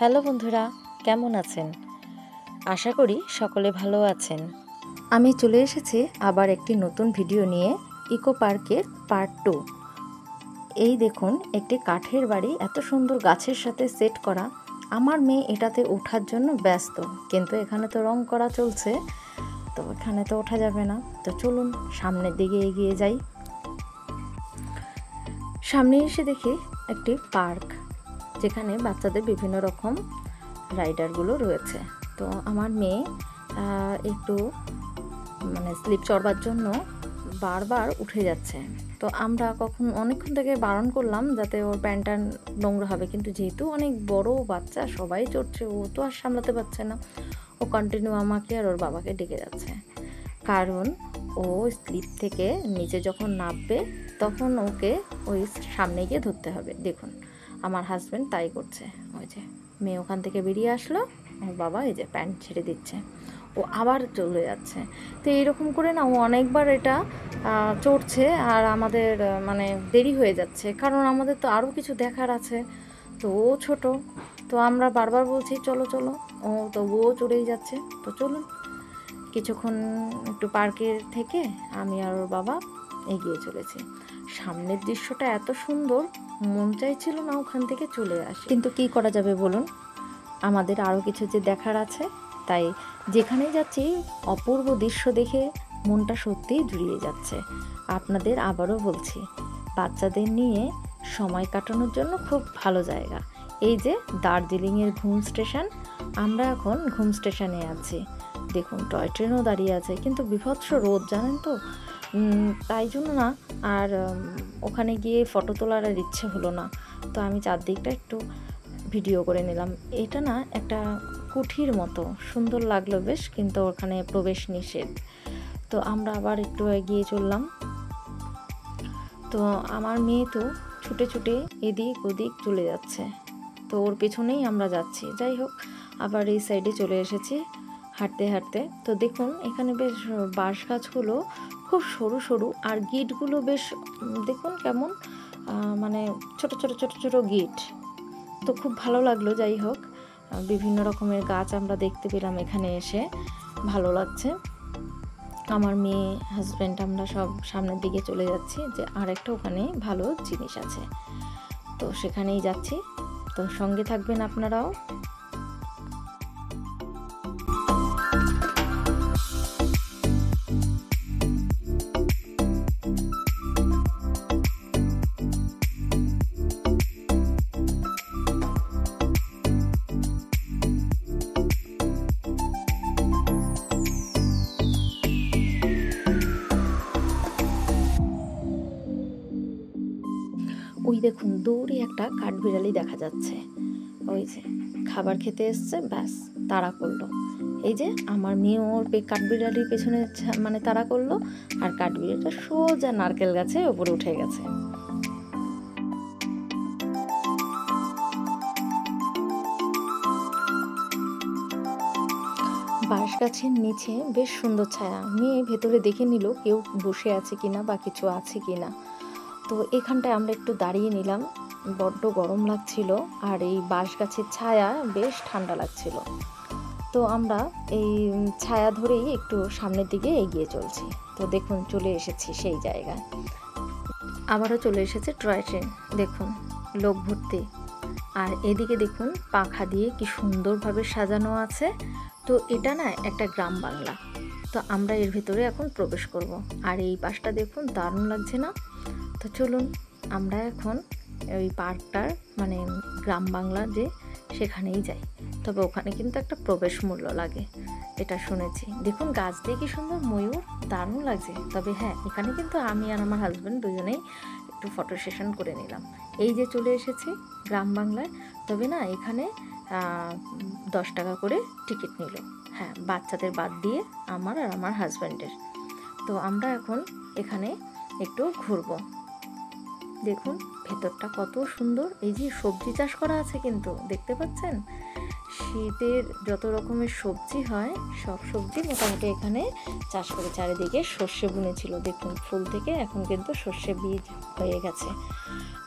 Hello বন্ধুরা, কেমন আছেন? আশা করি সকলে ভালো আছেন। আমি চলে এসেছি আবার একটি নতুন ভিডিও নিয়ে, ইকো পার্কের পার্ট 2। এই দেখুন, একটি কাঠের বাড়ি এত সুন্দর গাছের সাথে সেট করা। আমার মেয়ে এটাতে ওঠার জন্য ব্যস্ত, কিন্তু এখানে তো রং করা চলছে, তো এখানে তো ওঠা যাবে না। তো চলুন সামনের দিকে এগিয়ে যাই। সামনে এসে দেখি একটি পার্ক, যেখানে বাচ্চাদের বিভিন্ন রকম রাইডারগুলো রয়েছে। তো আমার মেয়ে একটু স্লিপ চড়বার জন্য বারবার উঠে যাচ্ছে। তো আমরা অনেকক্ষণ থেকে বারণ করলাম যাতে ওর প্যান্টটা নোংরা হবে, কিন্তু যেহেতু অনেক বড় বাচ্চা, সবাই চড়ছে, ও তো আর সামলাতে পারছে না। ও কন্টিনিউ আমাকে আর ওর বাবাকে ডেকে যাচ্ছে, কারণ ও স্লিপ থেকে নিচে যখন নামবে তখন ওকে ওই সামনে গিয়ে ধরতে হবে। দেখুন আমার হাজব্যান্ড তাই করছে। ওই যে মেয়ে ওখান থেকে বেরিয়ে আসলো, ওর বাবা এই যে প্যান্ট ছেড়ে দিচ্ছে, ও আবার চলে যাচ্ছে। তো এইরকম করে না ও অনেকবার এটা চড়ছে, আর আমাদের দেরি হয়ে যাচ্ছে, কারণ আমাদের তো আরও কিছু দেখার আছে। তো ও ছোটো, তো আমরা বারবার বলছি চলো চলো, ও চড়েই যাচ্ছে। তো চলুন কিছুক্ষণ একটু পার্কের থেকে আমি আর ওর বাবা এগিয়ে চলেছি। সামনের দৃশ্যটা এত সুন্দর, মন চাইছিল না ওখান থেকে চলে আসি, কিন্তু কি করা যাবে বলুন, আমাদের আরও কিছু যে দেখার আছে। তাই যেখানেই যাচ্ছি অপূর্ব দৃশ্য দেখে মনটা সত্যিই জুড়িয়ে যাচ্ছে। আপনাদের আবারও বলছি, বাচ্চাদের নিয়ে সময় কাটানোর জন্য খুব ভালো জায়গা। এই যে দার্জিলিংয়ের ঘুম স্টেশন, আমরা এখন ঘুম স্টেশনে আছি। দেখুন টয় ট্রেনও দাঁড়িয়ে আছে, কিন্তু বীভৎস রোদ জানেন তো, তাই জন্য না আর ওখানে গিয়ে ফটো তোলার আর ইচ্ছে হলো না। তো আমি চারদিকটা একটু ভিডিও করে নিলাম। এটা না একটা কুঠির মতো, সুন্দর লাগলো বেশ, কিন্তু ওখানে প্রবেশ নিষেধ। তো আমরা আবার একটু এগিয়ে চললাম। তো আমার মেয়ে তো ছুটে ছুটে এদিক ওদিক চলে যাচ্ছে, তো ওর পেছনেই আমরা যাচ্ছি। যাই হোক, আবার এই সাইডে চলে এসেছি হাঁটতে হাঁটতে। তো দেখুন এখানে বেশ বাঁশ গাছগুলো খুব সরু সরু, আর গিটগুলো বেশ দেখুন কেমন ছোট ছোট ছোট ছোট গিট। তো খুব ভালো লাগলো। যাই হোক, বিভিন্ন রকমের গাছ আমরা দেখতে পেলাম এখানে এসে, ভালো লাগছে। আমার মেয়ে, হাজব্যান্ড, আমরা সব সামনের দিকে চলে যাচ্ছি, যে আরেকটা ওখানে ভালো জিনিস আছে, তো সেখানেই যাচ্ছি। তো সঙ্গে থাকবেন আপনারাও। ওই দেখুন দৌড়ে একটা কাঠবিড়ালি দেখা যাচ্ছে, ওই যে খাবার খেতে এসছে, ব্যাস তাড়া করলো। এই যে আমার মেয়ে ওর কাঠবিড়ালির পেছনে তাড়া করলো, আর কাঠবিড়ালিটা সোজা নারকেল গাছে ওপরে উঠে গেছে। বাঁশ গাছের নিচে বেশ সুন্দর ছায়া। মেয়ে ভেতরে দেখে নিল কেউ বসে আছে কিনা বা কিছু আছে কিনা। তো এখানটায় আমরা একটু দাঁড়িয়ে নিলাম, বড্ড গরম লাগছিল, আর এই বাঁশ গাছের ছায়া বেশ ঠান্ডা লাগছিল। তো আমরা এই ছায়া ধরেই একটু সামনের দিকে এগিয়ে চলছি। তো দেখুন চলে এসেছি সেই জায়গায়। আবারও চলে এসেছে টয় ট্রেন, দেখুন লোক ভর্তি, আর এদিকে দেখুন পাখা দিয়ে কি সুন্দরভাবে সাজানো আছে। তো এটা না একটা গ্রাম বাংলা। তো আমরা এর ভেতরে এখন প্রবেশ করব, আর এই পাশটা দেখুন দারুণ লাগছে না? তো চলুন আমরা এখন ওই পার্কটার গ্রাম বাংলা যে সেখানেই যাই। তবে ওখানে কিন্তু একটা প্রবেশ মূল্য লাগে, এটা শুনেছি। দেখুন গাছ দিয়ে কি সুন্দর ময়ূর, দারুণ লাগছে। তবে হ্যাঁ, এখানে কিন্তু আমি আর আমার হাজব্যান্ড দুজনেই একটু ফটো সেশন করে নিলাম। এই যে চলে এসেছি গ্রাম বাংলায়। তবে না এখানে 10 টাকা করে টিকিট নিল, হ্যাঁ বাচ্চাদের বাদ দিয়ে, আমার আর আমার হাজব্যান্ডের। তো আমরা এখন এখানে একটু ঘুরবো। দেখুন ভেতরটা কত সুন্দর, এই যে সবজি চাষ করা আছে, কিন্তু দেখতে পাচ্ছেন শীতের যত রকমের সবজি হয় সব সবজি মোটামুটি এখানে চাষ করে। চারিদিকে সর্ষে বুনেছিল, দেখুন ফুল থেকে এখন কিন্তু সর্ষে বীজ হয়ে গেছে।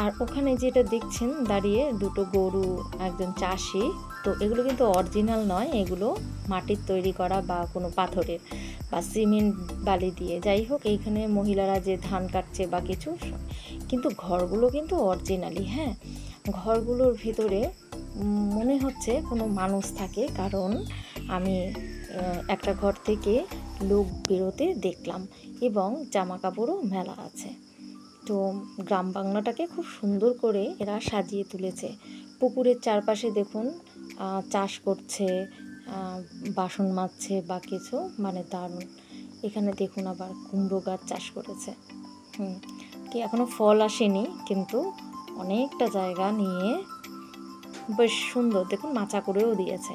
আর ওখানে যেটা দেখছেন দাঁড়িয়ে, দুটো গরু, একজন চাষি তো এগুলো কিন্তু অরিজিনাল নয়, এগুলো মাটির তৈরি করা বা কোনো পাথরের বা সিমেন্ট বালি দিয়ে, যাই হোক এইখানে মহিলারা যে ধান কাটছে বা কিছু, কিন্তু ঘরগুলো কিন্তু অরিজিনালি। হ্যাঁ, ঘরগুলোর ভিতরে মনে হচ্ছে কোনো মানুষ থাকে, কারণ আমি একটা ঘর থেকে লোক বেরোতে দেখলাম এবং জামা কাপড়ও মেলা আছে। তো গ্রাম বাংলাটাকে খুব সুন্দর করে এরা সাজিয়ে তুলেছে। পুকুরের চারপাশে দেখুন চাষ করছে, বাসন মাজছে বা কিছু, মানে দারুণ। এখানে দেখুন আবার কুমড়ো গাছ চাষ করেছে। কি এখনও ফল আসেনি, কিন্তু অনেকটা জায়গা নিয়ে বেশ সুন্দর, দেখুন মাচা করেও দিয়েছে।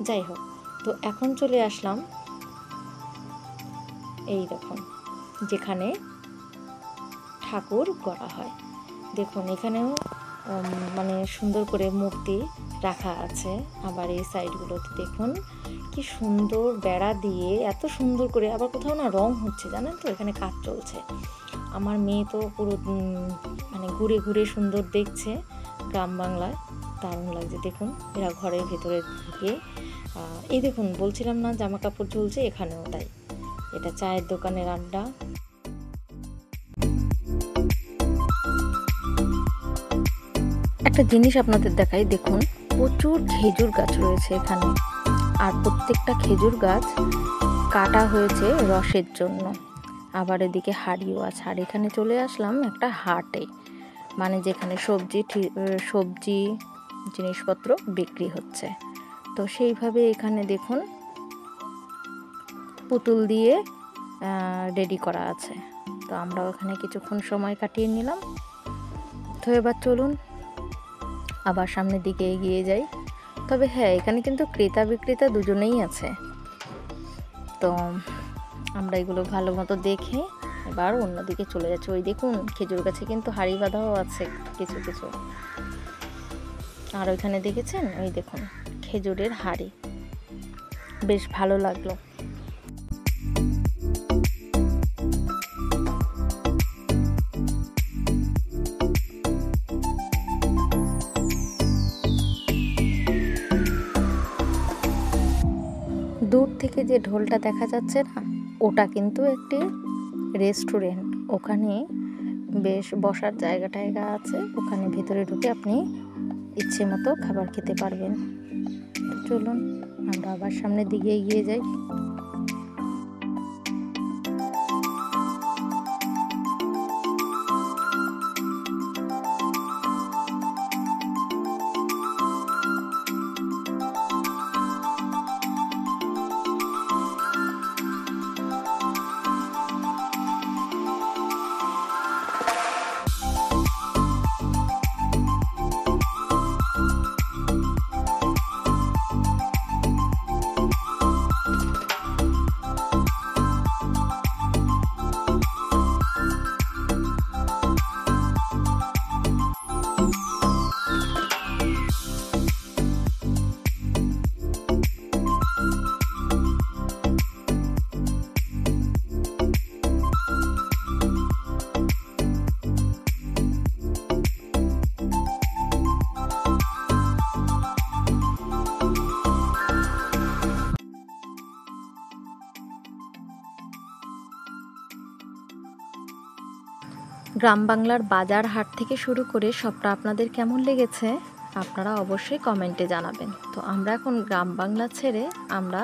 যাই হোক, তো এখন চলে আসলাম এই দেখুন যেখানে ঠাকুর গড়া হয়। দেখুন এখানেও মানে সুন্দর করে মূর্তি রাখা আছে। আবার এই সাইডগুলোতে দেখুন কি সুন্দর বেড়া দিয়ে এত সুন্দর করে, আবার কোথাও না রং হচ্ছে, জানেন তো, এখানে কাজ চলছে। আমার মেয়ে তো পুরো মানে ঘুরে ঘুরে সুন্দর দেখছে। গ্রাম বাংলায় দারুণ লাগছে। দেখুন এরা ঘরের ভেতরে ঢুকে, এই দেখুন বলছিলাম না জামা কাপড় ঝুলছে, এখানেও তাই। এটা চায়ের দোকানের আড্ডা। একটা জিনিস আপনাদের দেখাই, দেখুন প্রচুর খেজুর গাছ রয়েছে এখানে, আর প্রত্যেকটা খেজুর গাছ কাটা হয়েছে রসের জন্য। আবার এদিকে হাড়িও আছে। আর এখানে চলে আসলাম একটা হাটে, মানে যেখানে সবজি জিনিসপত্র বিক্রি হচ্ছে। তো সেইভাবে এখানে দেখুন পুতুল দিয়ে রেডি করা আছে। তো আমরা ওখানে কিছুক্ষণ সময় কাটিয়ে নিলাম। তো এবার চলুন আবার সামনের দিকে এগিয়ে যাই। তবে হ্যাঁ, এখানে কিন্তু ক্রেতা বিক্রেতা দুজনেই আছে। তো আমরা এগুলো ভালো মতো দেখে এবার অন্যদিকে চলে যাচ্ছি। ওই দেখুন খেজুর গাছে কিন্তু হাড়ি বাঁধাও আছে কিছু কিছু। আর ওইখানে দেখেছেন, ওই দেখুন খেজুরের হাড়ি, বেশ ভালো লাগলো। দূর থেকে যে ঢোলটা দেখা যাচ্ছে না, ওটা কিন্তু একটি রেস্টুরেন্ট। ওখানে বেশ বসার জায়গা টায়গা আছে, ওখানে ভেতরে ঢুকে আপনি ইচ্ছে মতো খাবার খেতে পারবেন। চলুন আমরা আবার সামনের দিকে এগিয়ে যাই। গ্রাম বাংলার বাজার হাট থেকে শুরু করে সবটা আপনাদের কেমন লেগেছে আপনারা অবশ্যই কমেন্টে জানাবেন। তো আমরা এখন গ্রাম বাংলা ছেড়ে আমরা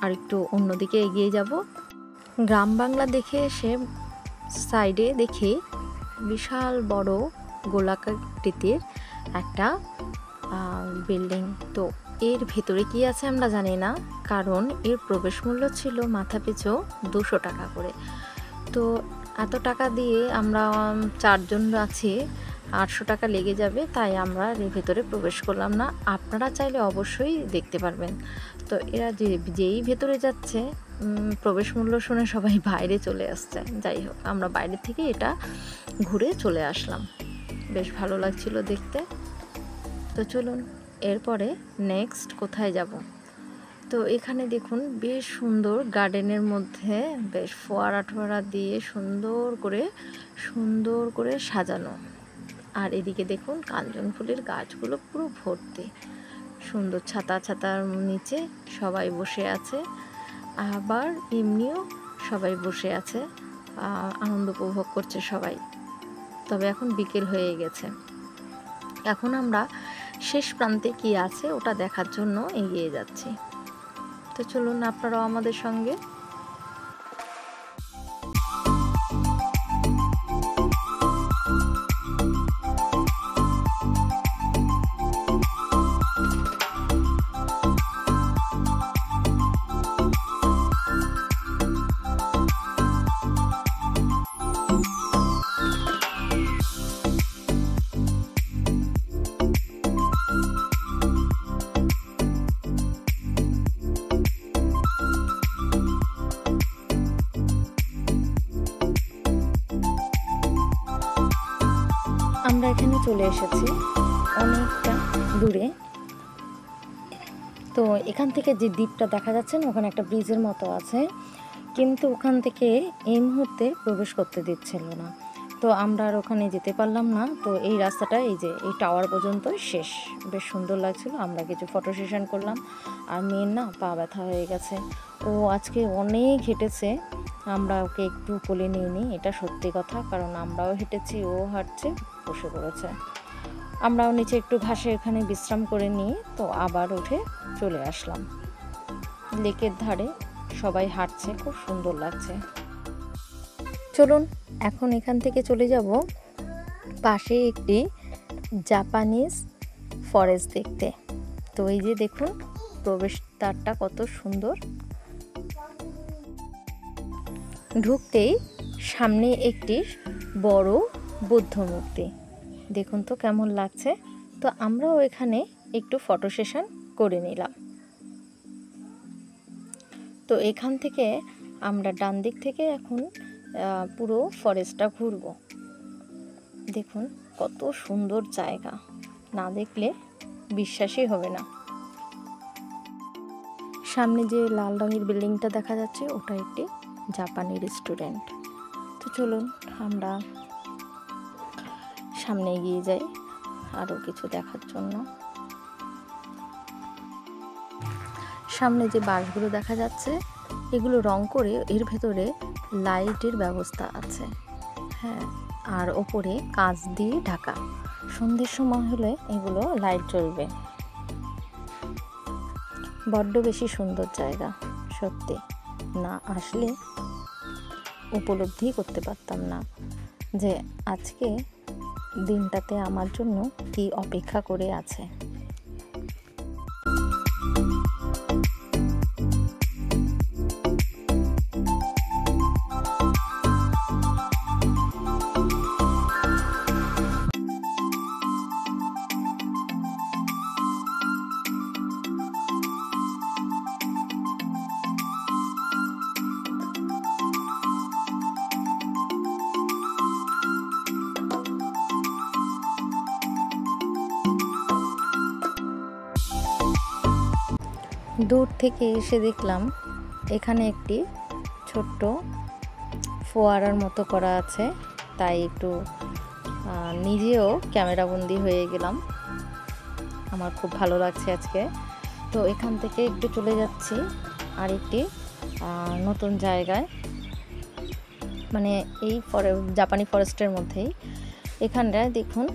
আরেকটু অন্যদিকে এগিয়ে যাব। গ্রাম বাংলা দেখে এসে সাইডে দেখি বিশাল বড় গোলাকৃতির একটা বিল্ডিং। তো এর ভেতরে কি আছে আমরা জানি না, কারণ এর প্রবেশ মূল্য ছিল মাথাপিছু 200 টাকা করে। তো এত টাকা দিয়ে আমরা 4 জন আছি, 800 টাকা লেগে যাবে, তাই আমরা এর ভেতরে প্রবেশ করলাম না। আপনারা চাইলে অবশ্যই দেখতে পারবেন। তো এরা যেই ভেতরে যাচ্ছে প্রবেশ মূল্য শুনে সবাই বাইরে চলে আসছে। যাই হোক, আমরা বাইরে থেকে এটা ঘুরে চলে আসলাম, বেশ ভালো লাগছিল দেখতে। তো চলুন এরপরে নেক্সট কোথায় যাব। তো এখানে দেখুন বেশ সুন্দর গার্ডেনের মধ্যে বেশ ফোয়ারা টোয়ারা দিয়ে সুন্দর করে সাজানো। আর এদিকে দেখুন কাঞ্চন ফুলের গাছগুলো পুরো ভর্তি। সুন্দর ছাতার নিচে সবাই বসে আছে, আবার এমনিও সবাই বসে আছে, আনন্দ উপভোগ করছে সবাই। তবে এখন বিকেল হয়ে গেছে, এখন আমরা শেষ প্রান্তে কি আছে ওটা দেখার জন্য এগিয়ে যাচ্ছি। তো চলুন আপনারাও আমাদের সঙ্গে। আমরা এখানে চলে এসেছি অনেকটা দূরে। তো এখান থেকে যে দ্বীপটা দেখা যাচ্ছে না, ওখানে একটা ব্রিজের মতো আছে, কিন্তু ওখান থেকে এই মুহূর্তে প্রবেশ করতে দিচ্ছিল না। তো আমরা আর ওখানে যেতে পারলাম না। তো এই রাস্তাটা এই যে এই টাওয়ার পর্যন্তই শেষ। বেশ সুন্দর লাগছিল, আমরা কিছু ফটো সেশন করলাম। আর মেয়ের না পা ব্যথা হয়ে গেছে, ও আজকে অনেক হেঁটেছে, আমরা ওকে একটু কোলে নিয়ে নিই, এটা সত্যি কথা, কারণ আমরাও হেঁটেছি, ও হাঁটছে, বসে পড়েছে। আমরাও নিচে একটু ঘাসে এখানে বিশ্রাম করে নিয়ে তো আবার উঠে চলে আসলাম। লেকের ধারে সবাই হাঁটছে, খুব সুন্দর লাগছে। চলুন এখন এখান থেকে চলে যাব পাশে একটি জাপানিজ ফরেস্ট দেখতে। তো এই যে দেখুন প্রবেশদ্বারটা কত সুন্দর। ঢুকতেই সামনে একটি বড় বুদ্ধ মূর্তি, দেখুন তো কেমন লাগছে। তো আমরাও এখানে একটু ফটো সেশন করে নিলাম। তো এখান থেকে আমরা ডান দিক থেকে এখন পুরো ফরেস্টটা ঘুরব। দেখুন কত সুন্দর জায়গা, না দেখলে বিশ্বাসই হবে না। সামনে যে লাল রঙের বিল্ডিংটা দেখা যাচ্ছে ওটা একটি জাপানি রেস্টুরেন্ট। তো চলুন আমরা সামনে এগিয়ে যাই আরও কিছু দেখার জন্য। সামনে যে বাসগুলো দেখা যাচ্ছে এগুলো রং করে এর ভেতরে লাইটের ব্যবস্থা আছে, হ্যাঁ, আর ওপরে কাঁচ দিয়ে ঢাকা। সন্ধ্যের সময় হলে এগুলো লাইট জ্বলবে। বড্ড বেশি সুন্দর জায়গা, সত্যি না আসলে উপলব্ধি করতে পারতাম না যে আজকে দিনটাতে আমার জন্য কি অপেক্ষা করে আছে। দূর থেকে এসে দেখলাম এখানে একটি ছোট্ট ফোয়ারার মতো করা আছে, তাই একটু নিজেও ক্যামেরাবন্দি হয়ে গেলাম। আমার খুব ভালো লাগছে আজকে। তো এখান থেকে একটু চলে যাচ্ছি আর একটি নতুন জায়গায়, মানে এই জাপানি ফরেস্টের মধ্যেই। এখানটায় দেখুন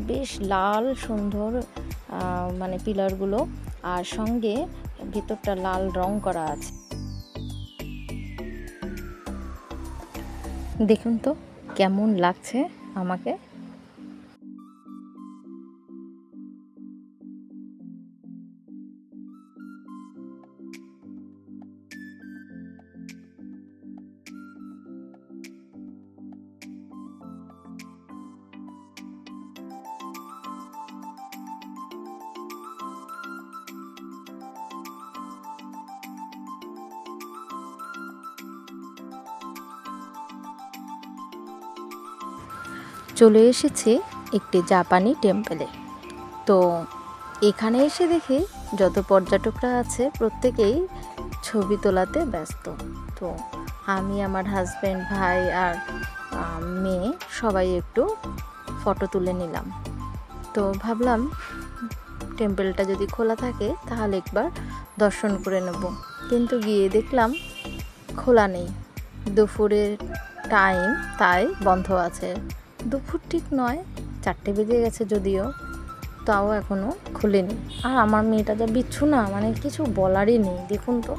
বেশ লাল সুন্দর মানে পিলারগুলো, আর সঙ্গে ভিতরটা লাল রং করা আছে। দেখুন তো কেমন লাগছে আমাকে। চলে এসেছি একটি জাপানি টেম্পলে। তো এখানে এসে দেখি যত পর্যটকরা আছে প্রত্যেকেই ছবি তোলাতে ব্যস্ত। তো আমি, আমার হাজব্যান্ড, ভাই আর মেয়ে সবাই একটু ফটো তুলে নিলাম। তো ভাবলাম টেম্পলটা যদি খোলা থাকে তাহলে একবার দর্শন করে নেব, কিন্তু গিয়ে দেখলাম খোলা নেই, দুপুরের টাইম, তাই বন্ধ আছে। দুপুর ঠিক নয়, 4টে বেজে গেছে যদিও, তাও এখনও খুলেনি। আর আমার মেয়েটা যা বিচ্ছু না, মানে কিছু বলারই নেই, দেখুন তো।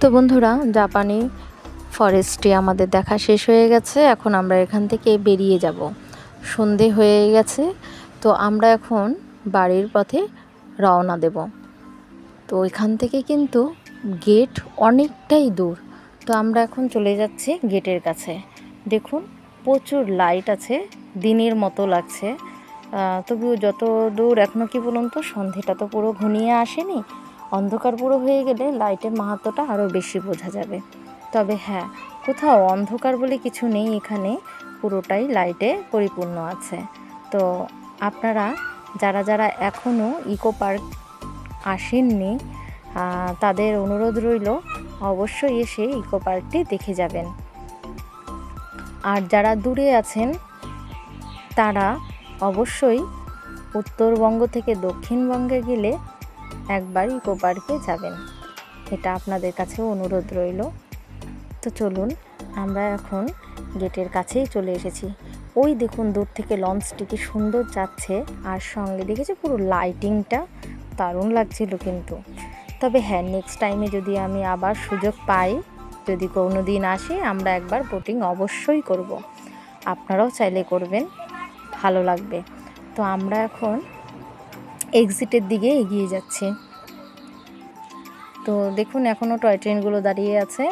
তো বন্ধুরা, জাপানি ফরেস্টটি আমাদের দেখা শেষ হয়ে গেছে। এখন আমরা এখান থেকে বেরিয়ে যাব, সন্ধে হয়ে গেছে। তো আমরা এখন বাড়ির পথে রওনা দেব। তো এখান থেকে কিন্তু গেট অনেকটাই দূর। তো আমরা এখন চলে যাচ্ছি গেটের কাছে। দেখুন প্রচুর লাইট আছে, দিনের মতো লাগছে। তবুও যত দূর এখনও কি বলুন তো, সন্ধেটা তো পুরো ঘনিয়ে আসেনি। অন্ধকার পুরো হয়ে গেলে লাইটের মাহাত্ম্যটা আরও বেশি বোঝা যাবে। তবে হ্যাঁ, কোথাও অন্ধকার বলে কিছু নেই, এখানে পুরোটাই লাইটে পরিপূর্ণ আছে। তো আপনারা যারা যারা এখনও ইকো পার্ক আসেননি, তাদের অনুরোধ রইল অবশ্যই এসে ইকো পার্কটি দেখে যাবেন। আর যারা দূরে আছেন তারা অবশ্যই উত্তরবঙ্গ থেকে দক্ষিণবঙ্গে গেলে একবার ইকো পার্কে যাবেন, এটা আপনাদের কাছেও অনুরোধ রইল। তো চলুন, আমরা এখন গেটের কাছেই চলে এসেছি। ওই দেখুন দূর থেকে লঞ্চটি কি সুন্দর যাচ্ছে, আর সঙ্গে দেখেছি পুরো লাইটিংটা দারুণ লাগছিল কিন্তু। তবে হ্যাঁ, নেক্সট টাইমে যদি আমি আবার সুযোগ পাই, যদি কোনো দিন আসি, আমরা একবার বোটিং অবশ্যই করব। আপনারাও চাইলে করবেন, ভালো লাগবে। তো আমরা এখন এক্সিটের দিকে এগিয়ে যাচ্ছি। তো দেখুন এখনও টয় ট্রেনগুলো দাঁড়িয়ে আছে,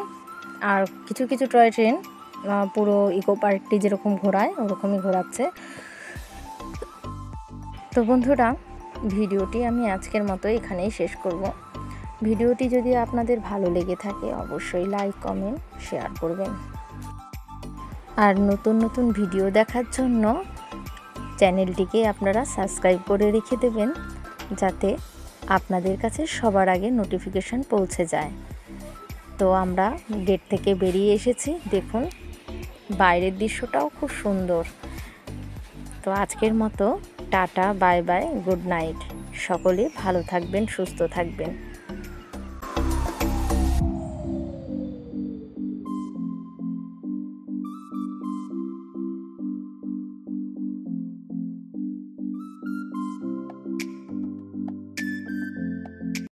আর কিছু কিছু টয় ট্রেন পুরো ইকো পার্কটি যেরকম ঘোরায় ওরকমই ঘোরাচ্ছে। তো বন্ধুরা, ভিডিওটি আমি আজকের মতো এখানেই শেষ করব। ভিডিওটি যদি আপনাদের ভালো লেগে থাকে অবশ্যই লাইক, কমেন্ট, শেয়ার করবেন। আর নতুন নতুন ভিডিও দেখার জন্য চ্যানেলটিকে আপনারা সাবস্ক্রাইব করে রেখে দেবেন, যাতে আপনাদের কাছে সবার আগে নোটিফিকেশন পৌঁছে যায়। তো আমরা গেট থেকে বেরিয়ে এসেছি, দেখুন বাইরের দৃশ্যটাও খুব সুন্দর। তো আজকের মতো tata, bye bye, good night. সকলে ভালো থাকবেন, সুস্থ থাকবেন।